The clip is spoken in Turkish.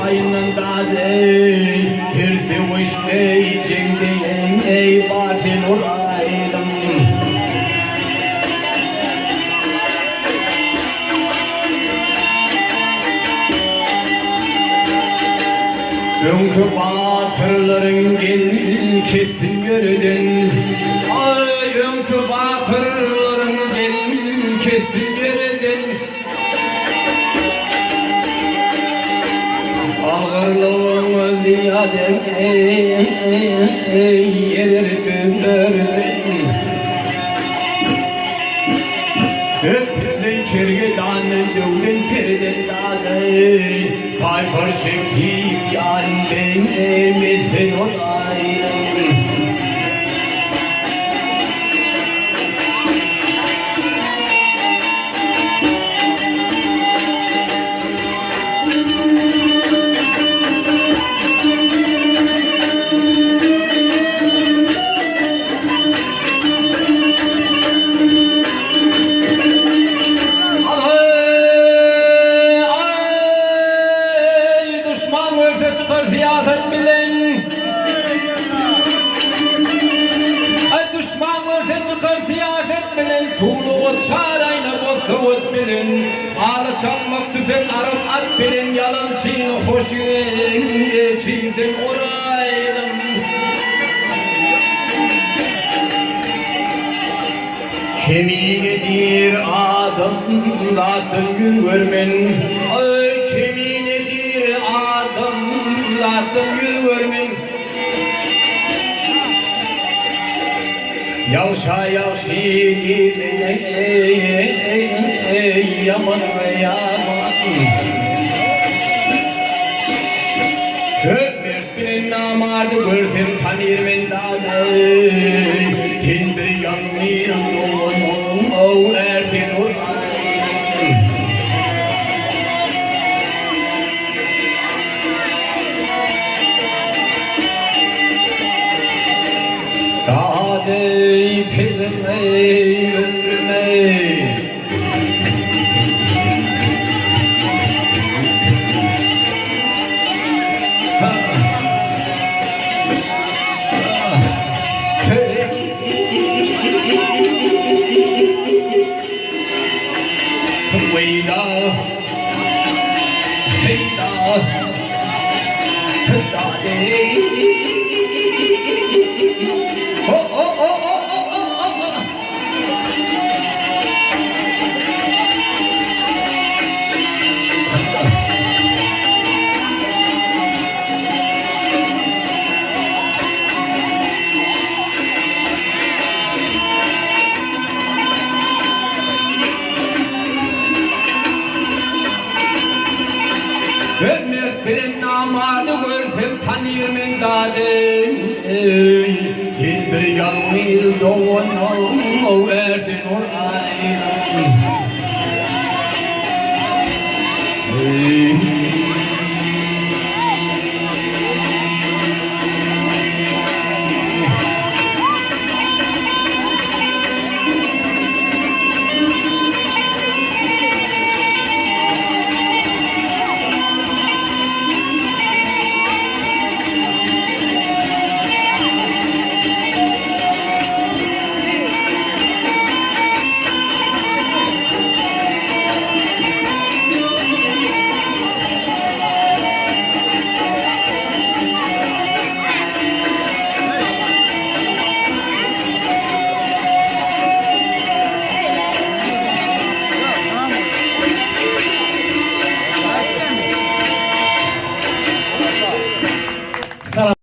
aynında hirsi vişne cemdeyen ey batin olaydım. Önkü batırların gel kestin gördün. Ay önkü batırların gel kestin gördün. Ağırlığımı ziyade yerir gündürdün. Öpürdün kirgidanın dövdün pirden dadı. Kaypır çekip yandın emisin olaydım. Çıkar ziyafet bilen Ay düşman örfe çıkar ziyafet bilen Tuğluğu çarayla bozkavut bilen Ağlı çalmak tüfek arap at bilen Yalancıyla hoş yüren Çiğsen oraydım. Keminedir adam latın görmen. Ay keminedir adam latın görmen. Yavşa yavşidir yaman yaman. Mert bilen namardı görsem tanır men dadı. Sen bir yanlıyım o ersin olayım. Dağdey pedime ömrüme. Wayda, heyda, dade. Oh oh oh oh oh oh oh. Mert bilen namardı görsem tanır men dadı. Sen bir yanlıyım doğan